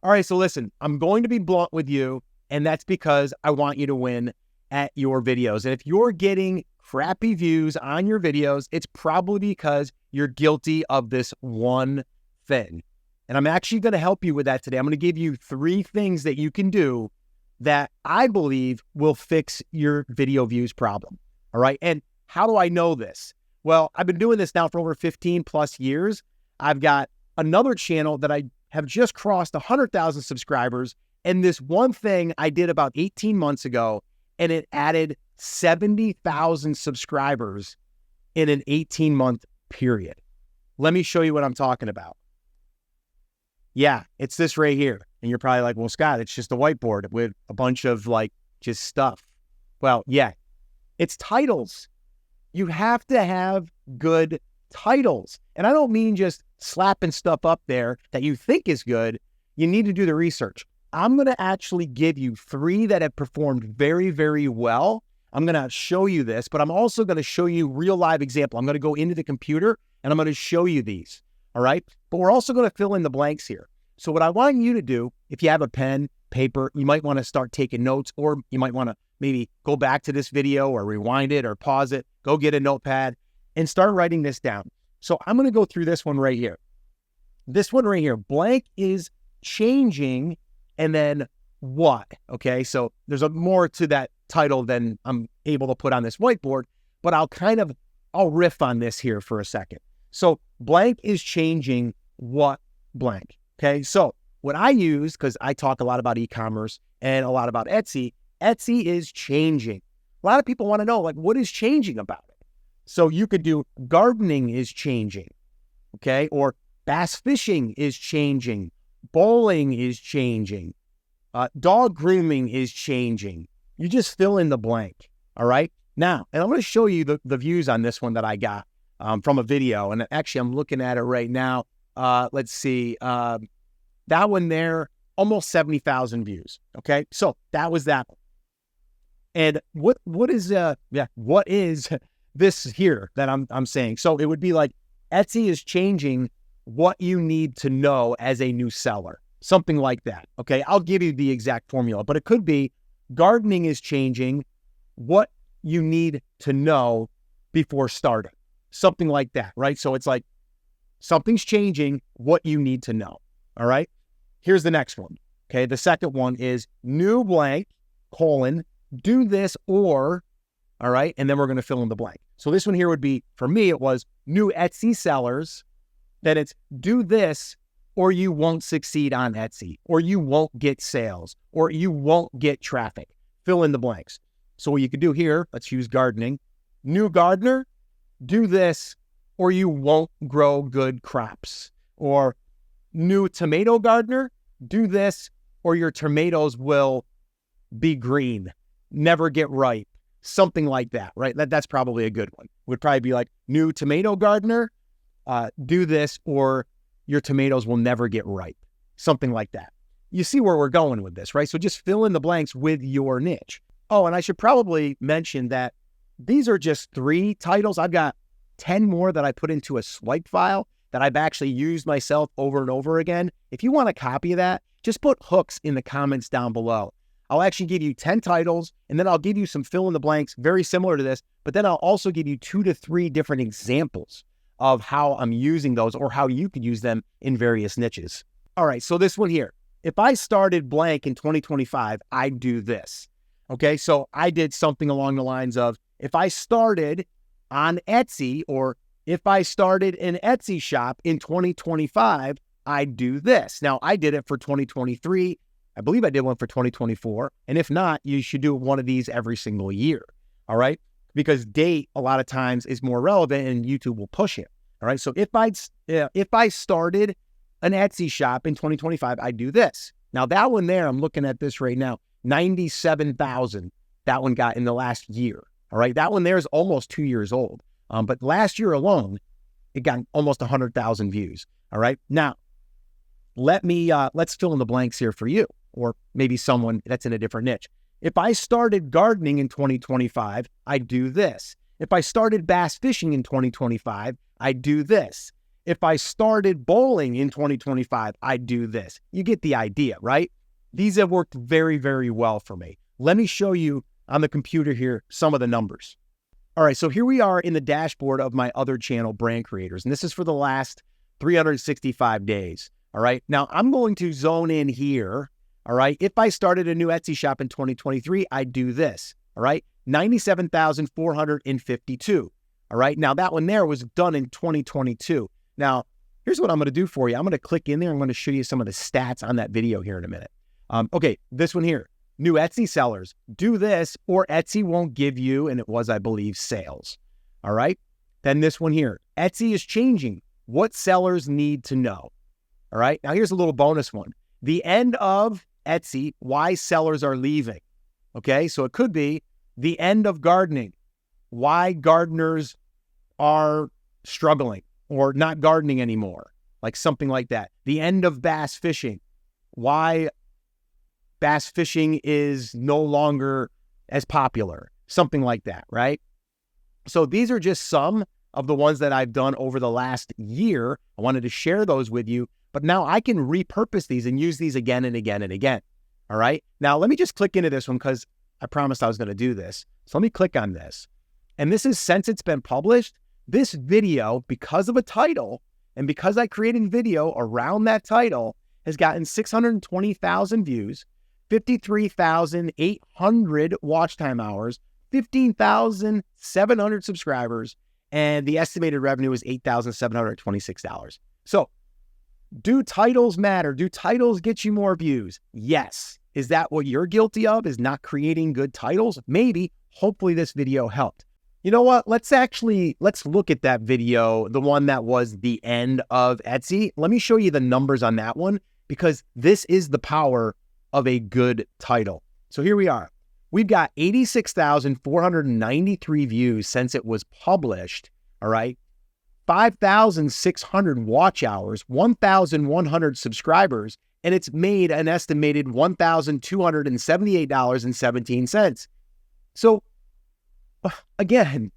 All right, so listen, I'm going to be blunt with you, and that's because I want you to win at your videos. And if you're getting crappy views on your videos, it's probably because you're guilty of this one thing. And I'm actually going to help you with that today. I'm going to give you 3 things that you can do that I believe will fix your video views problem. All right. And how do I know this? Well, I've been doing this now for over 15 plus years. I've got another channel that I have just crossed 100,000 subscribers. And this one thing I did about 18 months ago, and it added 70,000 subscribers in an 18-month period. Let me show you what I'm talking about. Yeah, it's this right here. And you're probably like, well, Scott, it's just a whiteboard with a bunch of like just stuff. Well, yeah, it's titles. You have to have good titles. And I don't mean just slapping stuff up there that you think is good. You need to do the research. I'm going to actually give you 3 that have performed very, very well. I'm going to show you this, but I'm also going to show you real live example. I'm going to go into the computer and I'm going to show you these. All right. But we're also going to fill in the blanks here. So what I want you to do, if you have a pen, paper, you might want to start taking notes, or you might want to maybe go back to this video or rewind it or pause it, go get a notepad and start writing this down. So I'm going to go through this one right here. This one right here, blank is changing and then what? Okay, so there's more to that title than I'm able to put on this whiteboard, but I'll riff on this here for a second. So blank is changing what blank? Okay, so what I use, because I talk a lot about e-commerce and a lot about Etsy, Etsy is changing. A lot of people want to know, like, what is changing about it? So you could do gardening is changing, okay? Or bass fishing is changing. Bowling is changing. Dog grooming is changing. You just fill in the blank, all right? Now, and I'm going to show you the views on this one that I got from a video. And actually, I'm looking at it right now. Let's see. That one there, almost 70,000 views. Okay, so that was that one. And what is this here that I'm saying? So it would be like Etsy is changing what you need to know as a new seller, something like that. Okay, I'll give you the exact formula, but it could be gardening is changing what you need to know before starting, something like that, right? So it's like something's changing what you need to know. All right. Here's the next one. Okay. The second one is new blank, do this or, all right. And then we're going to fill in the blank. So this one here would be, for me, it was new Etsy sellers. Then it's do this or you won't succeed on Etsy, or you won't get sales, or you won't get traffic. Fill in the blanks. So what you could do here, let's use gardening. New gardener, do this or you won't grow good crops. Or new tomato gardener, do this or your tomatoes will be green, never get ripe, something like that, right? That's probably a good one. Would probably be like new tomato gardener, do this or your tomatoes will never get ripe, something like that. You see where we're going with this, right? So just fill in the blanks with your niche. Oh, and I should probably mention that these are just 3 titles. I've got 10 more that I put into a swipe file that I've actually used myself over and over again. If you want a copy of that, just put hooks in the comments down below. I'll actually give you 10 titles, and then I'll give you some fill in the blanks very similar to this, but then I'll also give you 2 to 3 different examples of how I'm using those or how you could use them in various niches. All right, so this one here, if I started blank in 2025, I'd do this. Okay, so I did something along the lines of, if I started on Etsy, or if I started an Etsy shop in 2025, I'd do this. Now, I did it for 2023. I believe I did one for 2024. And if not, you should do one of these every single year. All right. Because date a lot of times is more relevant and YouTube will push it. All right. So if I started an Etsy shop in 2025, I'd do this. Now that one there, I'm looking at this right now, 97,000. That one got in the last year. All right. That one there is almost 2 years old. But last year alone, it got almost 100,000 views. All right. Now, let's fill in the blanks here for you, or maybe someone that's in a different niche. If I started gardening in 2025, I'd do this. If I started bass fishing in 2025, I'd do this. If I started bowling in 2025, I'd do this. You get the idea, right? These have worked very, very well for me. Let me show you on the computer here some of the numbers. All right, so here we are in the dashboard of my other channel, Brand Creators, and this is for the last 365 days. All right, now I'm going to zone in here. All right, if I started a new Etsy shop in 2023, I'd do this. All right, 97,452. All right, now that one there was done in 2022. Now, here's what I'm going to do for you. I'm going to click in there. I'm going to show you some of the stats on that video here in a minute. Okay, this one here. New Etsy sellers, do this or Etsy won't give you, and it was, I believe, sales. All right. Then this one here, Etsy is changing what sellers need to know. All right. Now here's a little bonus one. The end of Etsy, why sellers are leaving. Okay. So it could be the end of gardening, why gardeners are struggling or not gardening anymore, like something like that. The end of bass fishing, why bass fishing is no longer as popular, something like that, right? So these are just some of the ones that I've done over the last year. I wanted to share those with you, but now I can repurpose these and use these again and again and again. All right. Now let me just click into this one because I promised I was going to do this. So let me click on this. And this is since it's been published, this video, because of a title and because I created video around that title, has gotten 620,000 views, 53,800 watch time hours, 15,700 subscribers, and the estimated revenue is $8,726. So do titles matter? Do titles get you more views? Yes. Is that what you're guilty of, is not creating good titles? Maybe. Hopefully this video helped. You know what? Let's look at that video, the one that was the end of Etsy. Let me show you the numbers on that one because this is the power of a good title. So here we are. We've got 86,493 views since it was published. All right. 5,600 watch hours, 1,100 subscribers, and it's made an estimated $1,278.17. So again,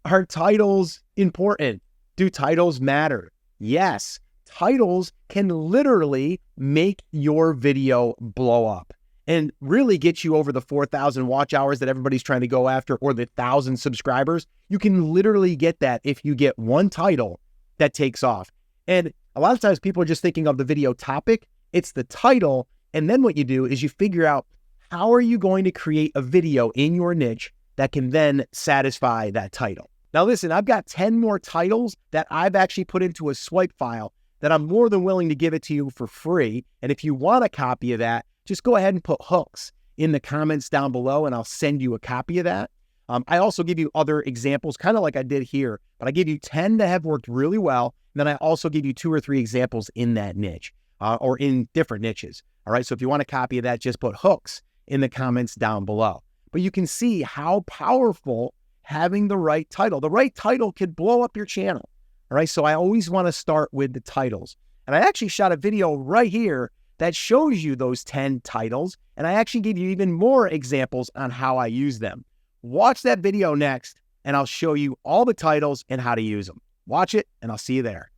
are titles important? Do titles matter? Yes. Titles can literally make your video blow up and really get you over the 4,000 watch hours that everybody's trying to go after or the 1,000 subscribers. You can literally get that if you get one title that takes off. And a lot of times people are just thinking of the video topic. It's the title. And then what you do is you figure out how are you going to create a video in your niche that can then satisfy that title. Now listen, I've got 10 more titles that I've actually put into a swipe file that I'm more than willing to give it to you for free. And if you want a copy of that, just go ahead and put hooks in the comments down below and I'll send you a copy of that. I also give you other examples, kind of like I did here, but I give you 10 that have worked really well. And then I also give you 2 or 3 examples in that niche or in different niches. All right. So if you want a copy of that, just put hooks in the comments down below. But you can see how powerful having the right title could blow up your channel. All right. So I always want to start with the titles. And I actually shot a video right here that shows you those 10 titles. And I actually give you even more examples on how I use them. Watch that video next, and I'll show you all the titles and how to use them. Watch it, and I'll see you there.